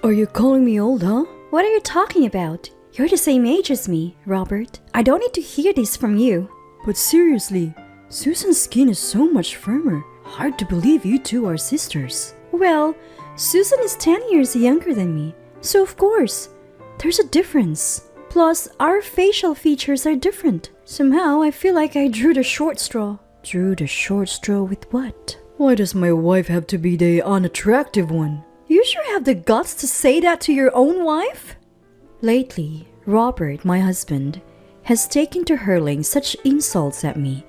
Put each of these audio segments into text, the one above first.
Are you calling me old, huh? What are you talking about? You're the same age as me, Robert. I don't need to hear this from you. But seriously, Susan's skin is so much firmer. Hard to believe you two are sisters. Well, Susan is 10 years younger than me, so of course, there's a difference. Plus, our facial features are different. Somehow, I feel like I drew the short straw. Drew the short straw with what? Why does my wife have to be the unattractive one? You sure have the guts to say that to your own wife? Lately, Robert, my husband, has taken to hurling such insults at me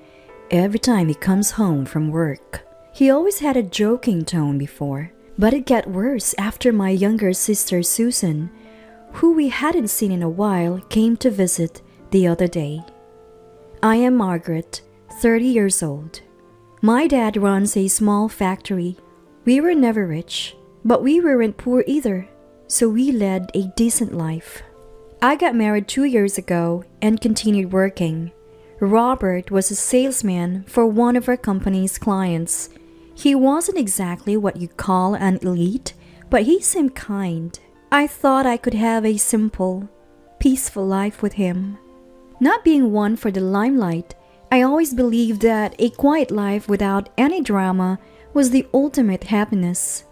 every time he comes home from work. He always had a joking tone before, but it got worse after my younger sister Susan, who we hadn't seen in a while, came to visit the other day. I am Margaret, 30 years old. My dad runs a small factory. We were never rich, but we weren't poor either, so we led a decent life. I got married 2 years ago and continued working. Robert was a salesman for one of our company's clients. He wasn't exactly what you call an elite, but he seemed kind. I thought I could have a simple, peaceful life with him. Not being one for the limelight, I always believed that a quiet life without any drama was the ultimate happiness.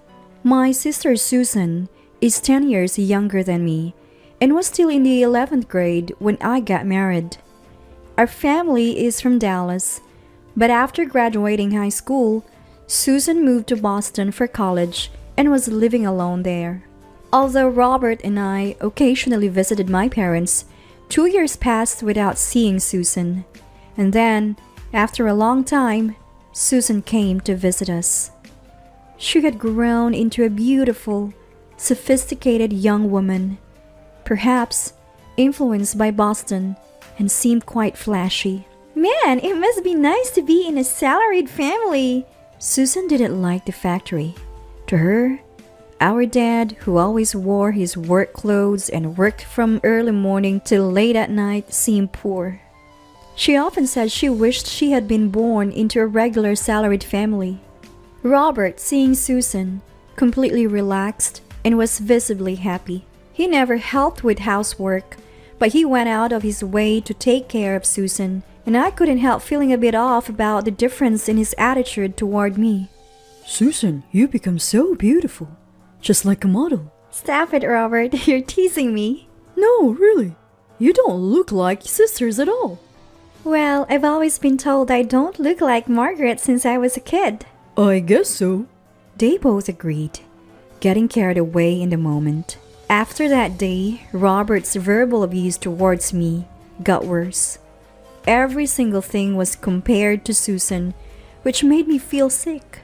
My sister Susan is 10 years younger than me and was still in the 11th grade when I got married. Our family is from Dallas, but after graduating high school, Susan moved to Boston for college and was living alone there. Although Robert and I occasionally visited my parents, 2 years passed without seeing Susan. And then, after a long time, Susan came to visit us. She had grown into a beautiful, sophisticated young woman, perhaps influenced by Boston, and seemed quite flashy. Man, it must be nice to be in a salaried family. Susan didn't like the factory. To her, our dad, who always wore his work clothes and worked from early morning till late at night, seemed poor. She often said she wished she had been born into a regular salaried family. Robert, seeing Susan, completely relaxed and was visibly happy. He never helped with housework, but he went out of his way to take care of Susan, and I couldn't help feeling a bit off about the difference in his attitude toward me. Susan, you become so beautiful, just like a model. Stop it, Robert. You're teasing me. No, really. You don't look like sisters at all. Well, I've always been told I don't look like Margaret since I was a kid. I guess so. They both agreed, getting carried away in the moment. After that day, Robert's verbal abuse towards me got worse. Every single thing was compared to Susan, which made me feel sick.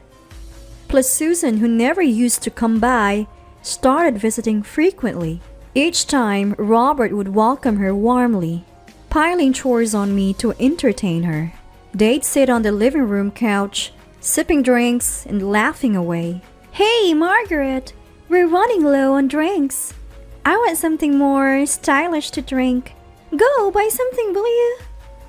Plus Susan, who never used to come by, started visiting frequently. Each time, Robert would welcome her warmly, piling chores on me to entertain her. They'd sit on the living room couch, sipping drinks and laughing away. Hey, Margaret, we're running low on drinks. I want something more stylish to drink. Go, buy something, will you?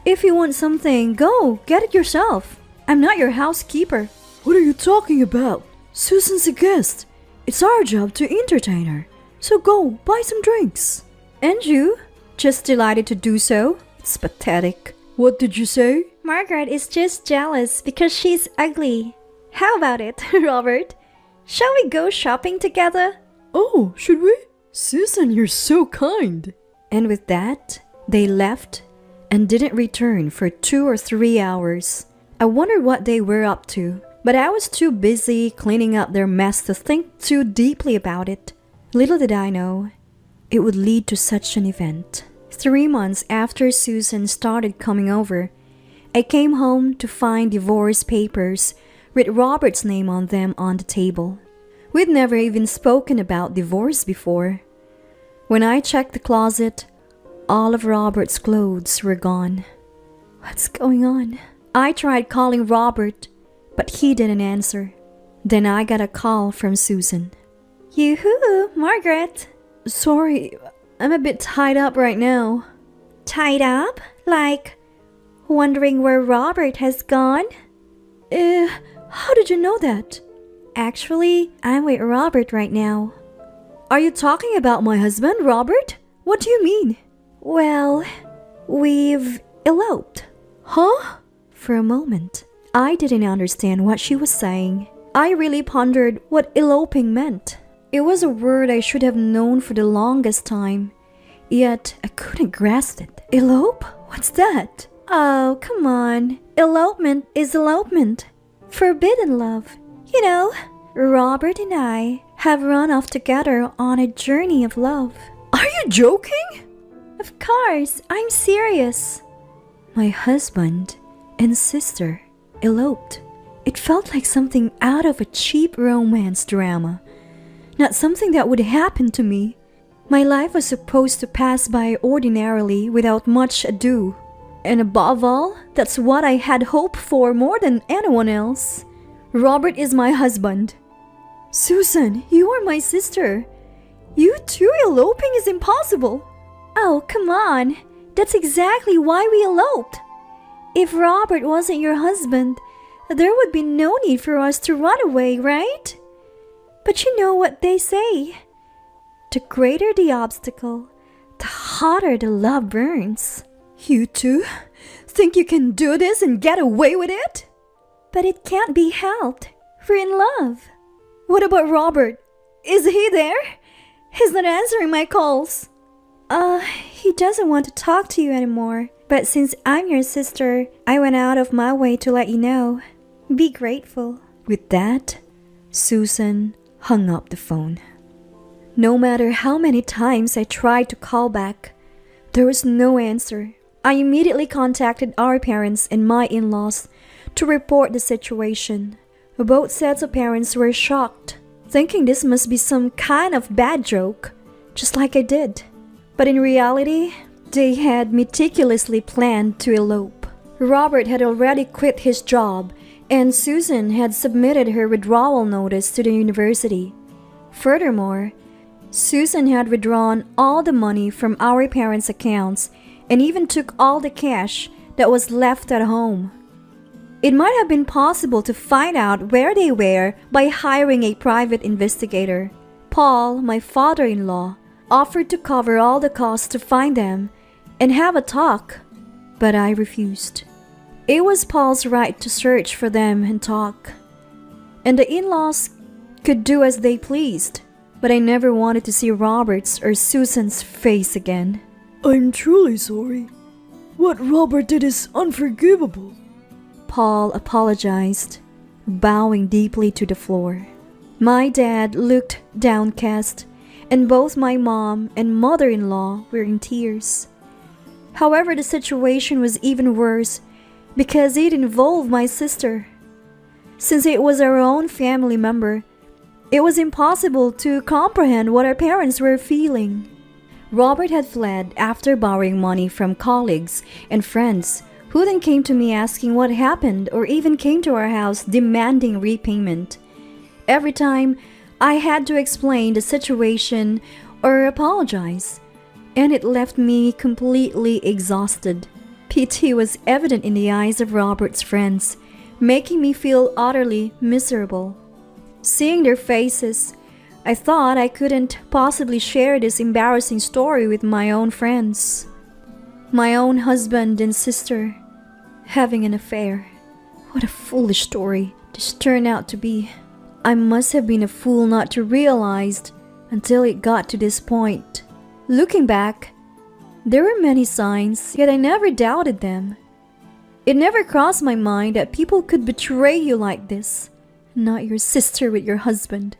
If you want something, go, get it yourself. I'm not your housekeeper. What are you talking about? Susan's a guest. It's our job to entertain her. So go, buy some drinks. And you? Just delighted to do so? It's pathetic. What did you say? Margaret is just jealous because she's ugly. How about it, Robert? Shall we go shopping together? Oh, should we? Susan, you're so kind. And with that, they left and didn't return for 2 or 3 hours. I wondered what they were up to, but I was too busy cleaning up their mess to think too deeply about it. Little did I know, it would lead to such an event. 3 months after Susan started coming over, I came home to find divorce papers with Robert's name on them on the table. We'd never even spoken about divorce before. When I checked the closet, all of Robert's clothes were gone. What's going on? I tried calling Robert, but he didn't answer. Then I got a call from Susan. Yoo-hoo, Margaret. Sorry, I'm a bit tied up right now. Tied up? Like, wondering where Robert has gone? How did you know that? Actually, I'm with Robert right now. Are you talking about my husband, Robert? What do you mean? Well, we've eloped. Huh? For a moment, I didn't understand what she was saying. I really pondered what eloping meant. It was a word I should have known for the longest time, yet I couldn't grasp it. Elope? What's that? Oh, come on. Elopement is elopement. Forbidden love. You know, Robert and I have run off together on a journey of love. Are you joking? Of course, I'm serious. My husband and sister eloped. It felt like something out of a cheap romance drama, not something that would happen to me. My life was supposed to pass by ordinarily without much ado. And above all, that's what I had hoped for more than anyone else. Robert is my husband. Susan, you are my sister. You two eloping is impossible. Oh, come on. That's exactly why we eloped. If Robert wasn't your husband, there would be no need for us to run away, right? But you know what they say. The greater the obstacle, the hotter the love burns. You two think you can do this and get away with it? But it can't be helped. We're in love. What about Robert? Is he there? He's not answering my calls. He doesn't want to talk to you anymore. But since I'm your sister, I went out of my way to let you know. Be grateful. With that, Susan hung up the phone. No matter how many times I tried to call back, there was no answer. I immediately contacted our parents and my in-laws to report the situation. Both sets of parents were shocked, thinking this must be some kind of bad joke, just like I did. But in reality, they had meticulously planned to elope. Robert had already quit his job, and Susan had submitted her withdrawal notice to the university. Furthermore, Susan had withdrawn all the money from our parents' accounts and even took all the cash that was left at home. It might have been possible to find out where they were by hiring a private investigator. Paul, my father-in-law, offered to cover all the costs to find them and have a talk, but I refused. It was Paul's right to search for them and talk, and the in-laws could do as they pleased, but I never wanted to see Robert's or Susan's face again. I'm truly sorry. What Robert did is unforgivable. Paul apologized, bowing deeply to the floor. My dad looked downcast, and both my mom and mother-in-law were in tears. However, the situation was even worse because it involved my sister. Since it was our own family member, it was impossible to comprehend what our parents were feeling. Robert had fled after borrowing money from colleagues and friends who then came to me asking what happened or even came to our house demanding repayment. Every time, I had to explain the situation or apologize, and it left me completely exhausted. Pity was evident in the eyes of Robert's friends, making me feel utterly miserable. Seeing their faces, I thought I couldn't possibly share this embarrassing story with my own friends. My own husband and sister having an affair. What a foolish story this turned out to be. I must have been a fool not to realize until it got to this point. Looking back, there were many signs, yet I never doubted them. It never crossed my mind that people could betray you like this. Not your sister with your husband.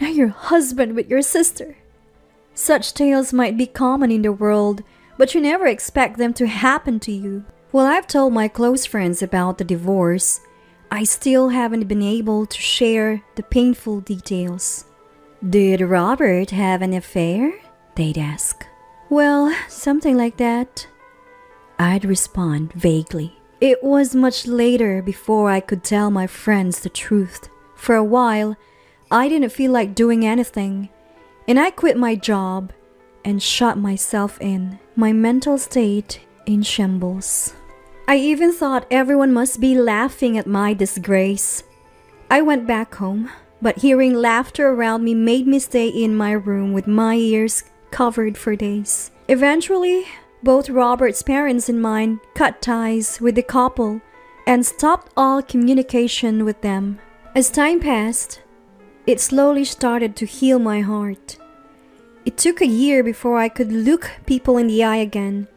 Not your husband with your sister. Such tales might be common in the world, but you never expect them to happen to you. While I've told my close friends about the divorce, I still haven't been able to share the painful details. Did Robert have an affair? They'd ask. Well, something like that. I'd respond vaguely. It was much later before I could tell my friends the truth. For a while, I didn't feel like doing anything, and I quit my job and shut myself in, my mental state in shambles. I even thought everyone must be laughing at my disgrace. I went back home, but hearing laughter around me made me stay in my room with my ears covered for days. Eventually, both Robert's parents and mine cut ties with the couple and stopped all communication with them. As time passed, it slowly started to heal my heart. It took a year before I could look people in the eye again,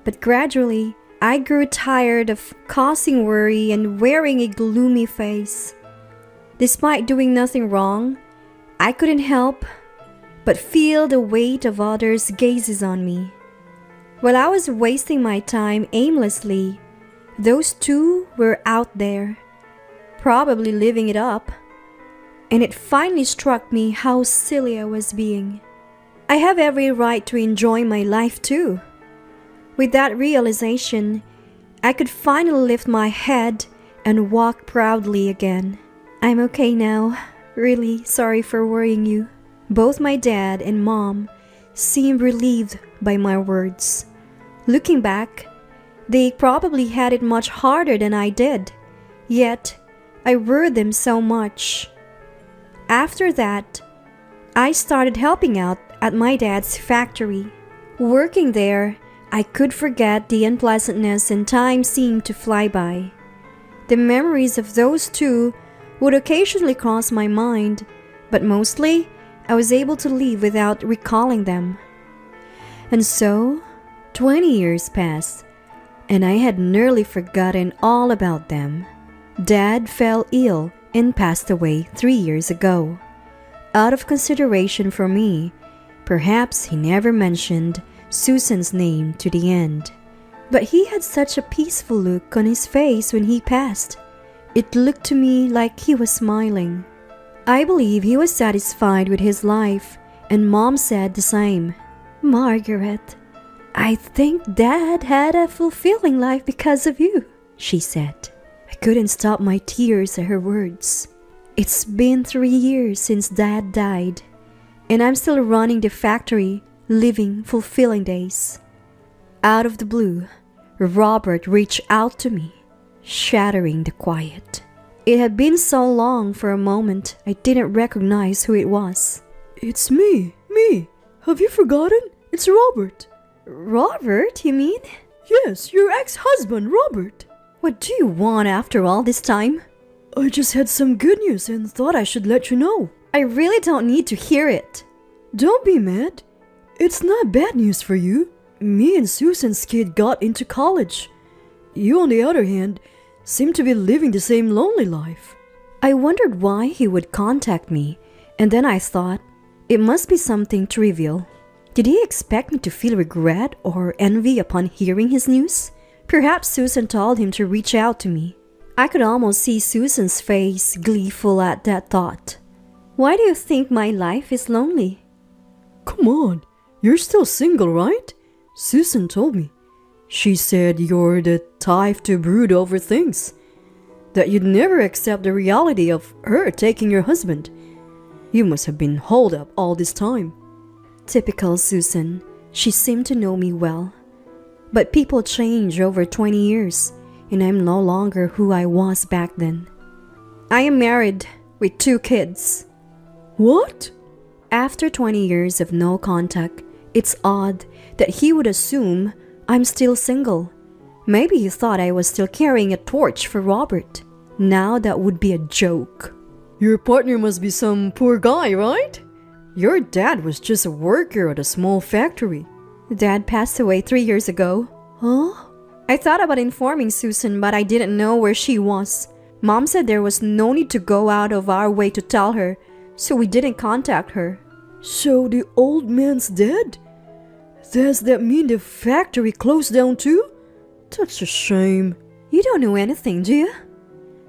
but gradually, I grew tired of causing worry and wearing a gloomy face. Despite doing nothing wrong, I couldn't help but feel the weight of others' gazes on me. While I was wasting my time aimlessly, those two were out there, probably living it up. And it finally struck me how silly I was being. I have every right to enjoy my life too. With that realization, I could finally lift my head and walk proudly again. I'm okay now. Really sorry for worrying you. Both my dad and mom seemed relieved by my words. Looking back, they probably had it much harder than I did. Yet, I worried them so much. After that, I started helping out at my dad's factory. Working there, I could forget the unpleasantness and time seemed to fly by. The memories of those two would occasionally cross my mind, but mostly I was able to leave without recalling them. And so, 20 years passed, and I had nearly forgotten all about them. Dad fell ill and passed away 3 years ago. Out of consideration for me, perhaps he never mentioned Susan's name to the end. But he had such a peaceful look on his face when he passed. It looked to me like he was smiling. I believe he was satisfied with his life, and Mom said the same. Margaret, I think Dad had a fulfilling life because of you, she said. I couldn't stop my tears at her words. It's been 3 years since Dad died, and I'm still running the factory, living fulfilling days. Out of the blue, Robert reached out to me, shattering the quiet. It had been so long for a moment I didn't recognize who it was. It's me. Have you forgotten? It's Robert. Robert, you mean? Yes, your ex-husband, Robert. What do you want after all this time? I just had some good news and thought I should let you know. I really don't need to hear it. Don't be mad. It's not bad news for you. Me and Susan's kid got into college. You, on the other hand, seem to be living the same lonely life. I wondered why he would contact me, and then I thought, it must be something trivial. Did he expect me to feel regret or envy upon hearing his news? Perhaps Susan told him to reach out to me. I could almost see Susan's face gleeful at that thought. Why do you think my life is lonely? Come on, you're still single, right? Susan told me. She said you're the type to brood over things, that you'd never accept the reality of her taking your husband. You must have been holed up all this time. Typical Susan. She seemed to know me well. But people change over 20 years, and I'm no longer who I was back then. I am married with 2 kids. What? After 20 years of no contact, it's odd that he would assume I'm still single. Maybe he thought I was still carrying a torch for Robert. Now that would be a joke. Your partner must be some poor guy, right? Your dad was just a worker at a small factory. Dad passed away 3 years ago. Huh? I thought about informing Susan, but I didn't know where she was. Mom said there was no need to go out of our way to tell her, so we didn't contact her. So the old man's dead? Does that mean the factory closed down too? That's a shame. You don't know anything, do you?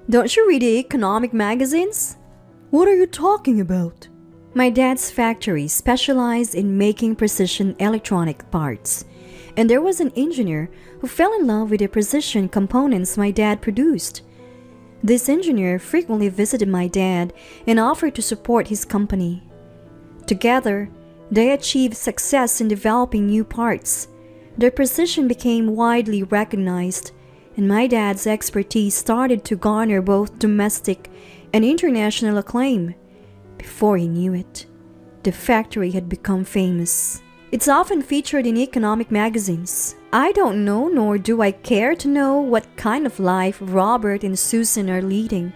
Don't you read the economic magazines? What are you talking about? My dad's factory specialized in making precision electronic parts, and there was an engineer who fell in love with the precision components my dad produced. This engineer frequently visited my dad and offered to support his company. Together, they achieved success in developing new parts. Their precision became widely recognized, and my dad's expertise started to garner both domestic and international acclaim. Before he knew it, the factory had become famous. It's often featured in economic magazines. I don't know, nor do I care to know what kind of life Robert and Susan are leading,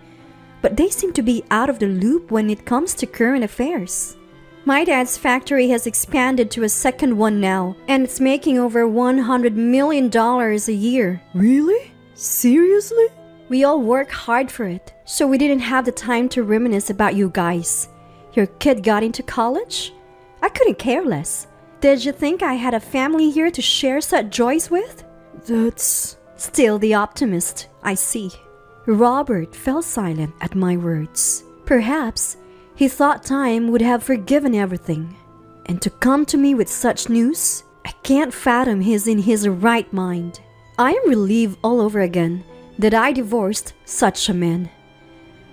but they seem to be out of the loop when it comes to current affairs. My dad's factory has expanded to a second one now, and it's making over $100 million a year. Really? Seriously? We all work hard for it, so we didn't have the time to reminisce about you guys. Your kid got into college? I couldn't care less. Did you think I had a family here to share such joys with? That's... Still the optimist, I see. Robert fell silent at my words. Perhaps he thought time would have forgiven everything. And to come to me with such news, I can't fathom he's in his right mind. I am relieved all over again that I divorced such a man.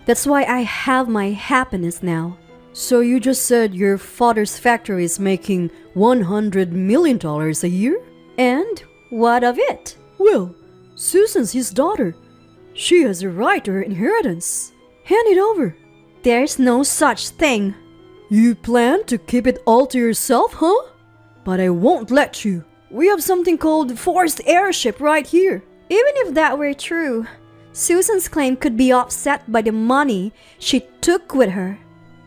That's why I have my happiness now. So you just said your father's factory is making $100 million a year? And what of it? Well, Susan's his daughter. She has a right to her inheritance. Hand it over. There's no such thing. You plan to keep it all to yourself, huh? But I won't let you. We have something called forced heirship right here. Even if that were true, Susan's claim could be offset by the money she took with her.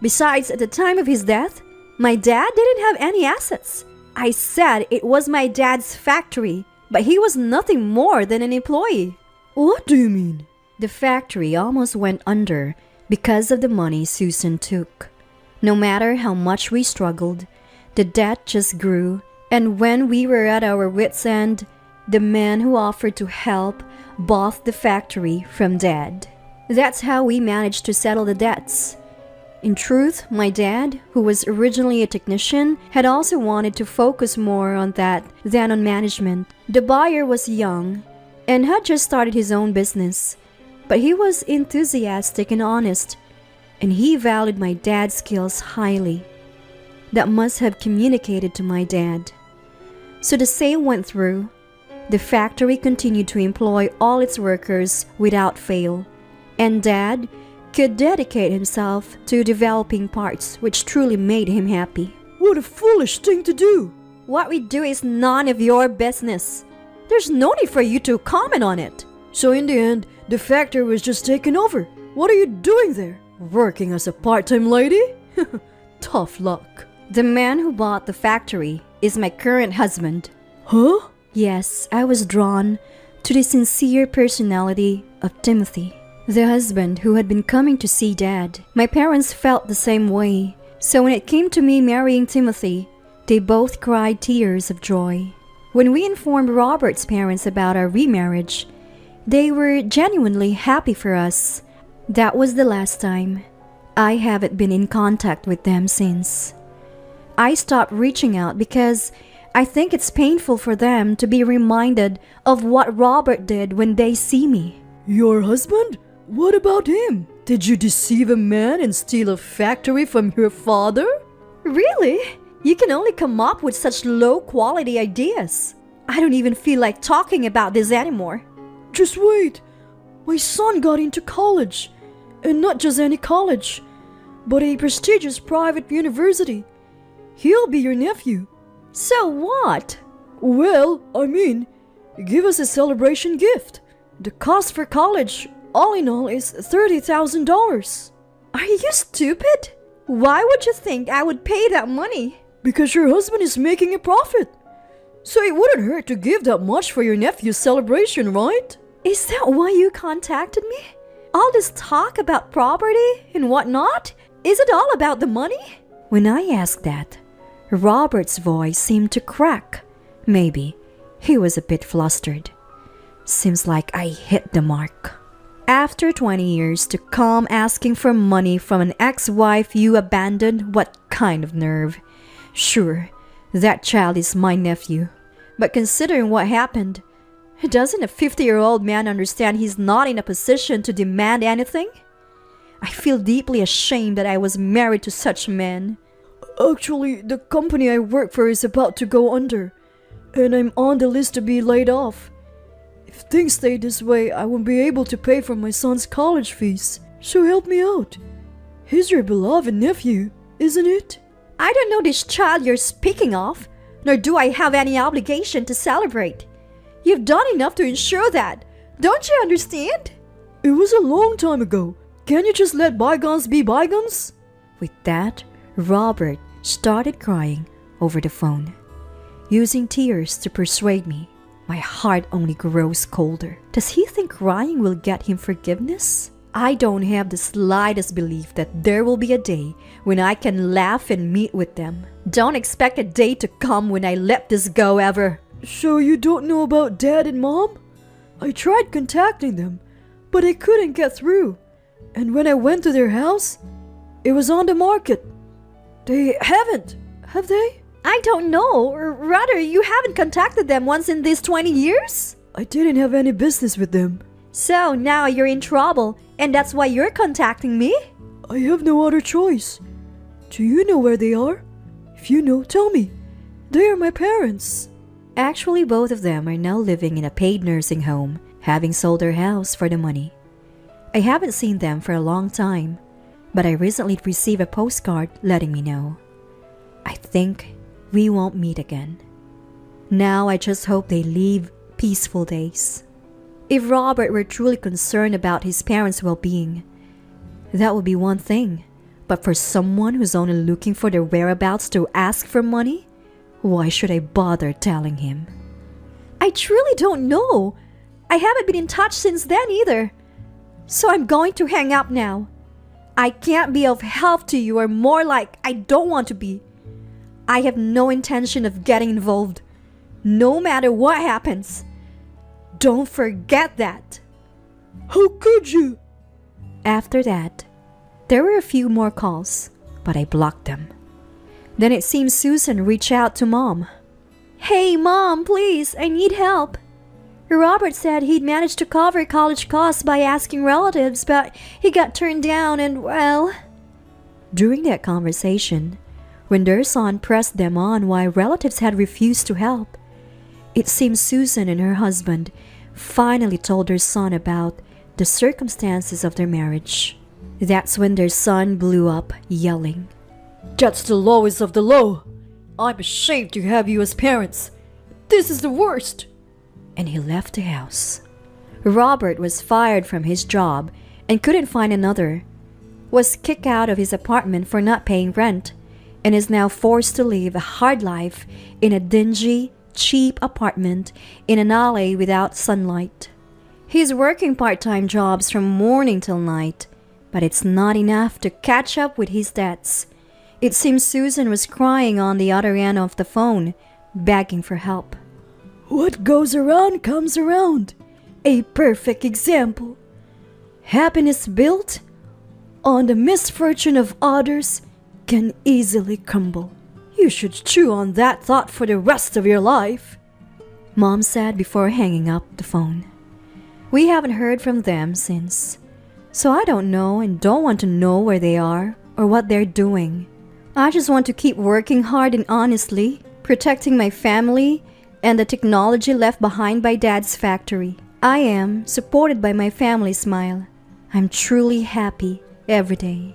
Besides, at the time of his death, my dad didn't have any assets. I said it was my dad's factory, but he was nothing more than an employee. What do you mean? The factory almost went under because of the money Susan took. No matter how much we struggled, the debt just grew, and when we were at our wits' end, the man who offered to help bought the factory from Dad. That's how we managed to settle the debts. In truth, my dad, who was originally a technician, had also wanted to focus more on that than on management. The buyer was young and had just started his own business, but he was enthusiastic and honest, and he valued my dad's skills highly. That must have communicated to my dad. So the sale went through. The factory continued to employ all its workers without fail, and Dad could dedicate himself to developing parts which truly made him happy. What a foolish thing to do! What we do is none of your business. There's no need for you to comment on it. So in the end, the factory was just taken over. What are you doing there? Working as a part-time lady? Tough luck. The man who bought the factory is my current husband. Huh? Yes, I was drawn to the sincere personality of Timothy, the husband who had been coming to see Dad. My parents felt the same way, so when it came to me marrying Timothy, they both cried tears of joy. When we informed Robert's parents about our remarriage, they were genuinely happy for us. That was the last time. I haven't been in contact with them since. I stopped reaching out because I think it's painful for them to be reminded of what Robert did when they see me. Your husband? What about him? Did you deceive a man and steal a factory from your father? Really? You can only come up with such low-quality ideas. I don't even feel like talking about this anymore. Just wait. My son got into college. And not just any college, but a prestigious private university. He'll be your nephew. So what? Well, I mean, give us a celebration gift. The cost for college, all in all, is $30,000. Are you stupid? Why would you think I would pay that money? Because your husband is making a profit. So it wouldn't hurt to give that much for your nephew's celebration, right? Is that why you contacted me? All this talk about property and whatnot? Is it all about the money? When I asked that, Robert's voice seemed to crack. Maybe he was a bit flustered. Seems like I hit the mark. After 20 years to come asking for money from an ex-wife you abandoned, what kind of nerve? Sure, that child is my nephew. But considering what happened, doesn't a 50-year-old man understand he's not in a position to demand anything? I feel deeply ashamed that I was married to such a man. Actually, the company I work for is about to go under, and I'm on the list to be laid off. If things stay this way, I won't be able to pay for my son's college fees. So help me out. He's your beloved nephew, isn't it? I don't know this child you're speaking of, nor do I have any obligation to celebrate. You've done enough to ensure that. Don't you understand? It was a long time ago. Can't you just let bygones be bygones? With that, Robert started crying over the phone, using tears to persuade me. My heart only grows colder. Does he think crying will get him forgiveness? I don't have the slightest belief that there will be a day when I can laugh and meet with them. Don't expect a day to come when I let this go ever. So you don't know about Dad and Mom? I tried contacting them, but I couldn't get through. And when I went to their house, it was on the market. They haven't, have they? I don't know, or rather, you haven't contacted them once in these 20 years? I didn't have any business with them. So now you're in trouble, and that's why you're contacting me? I have no other choice. Do you know where they are? If you know, tell me. They are my parents. Actually, both of them are now living in a paid nursing home, having sold their house for the money. I haven't seen them for a long time, but I recently received a postcard letting me know. I think we won't meet again. Now I just hope they live peaceful days. If Robert were truly concerned about his parents' well-being, that would be one thing. But for someone who's only looking for their whereabouts to ask for money, why should I bother telling him? I truly don't know. I haven't been in touch since then either. So I'm going to hang up now. I can't be of help to you, or more like I don't want to be. I have no intention of getting involved, no matter what happens. Don't forget that. How could you? After that, there were a few more calls, but I blocked them. Then it seems Susan reached out to Mom. Hey Mom, please, I need help. Robert said he'd managed to cover college costs by asking relatives, but he got turned down and, well... During that conversation, when their son pressed them on why relatives had refused to help, it seems Susan and her husband finally told their son about the circumstances of their marriage. That's when their son blew up, yelling, That's the lowest of the low. I'm ashamed to have you as parents. This is the worst. And he left the house. Robert was fired from his job and couldn't find another, was kicked out of his apartment for not paying rent, and is now forced to live a hard life in a dingy, cheap apartment in an alley without sunlight. He's working part-time jobs from morning till night, but it's not enough to catch up with his debts. It seems Susan was crying on the other end of the phone, begging for help. What goes around comes around. A perfect example. Happiness built on the misfortune of others can easily crumble. You should chew on that thought for the rest of your life, Mom said before hanging up the phone. We haven't heard from them since, so I don't know and don't want to know where they are or what they're doing. I just want to keep working hard and honestly, protecting my family and the technology left behind by Dad's factory. I am supported by my family smile. I'm truly happy every day.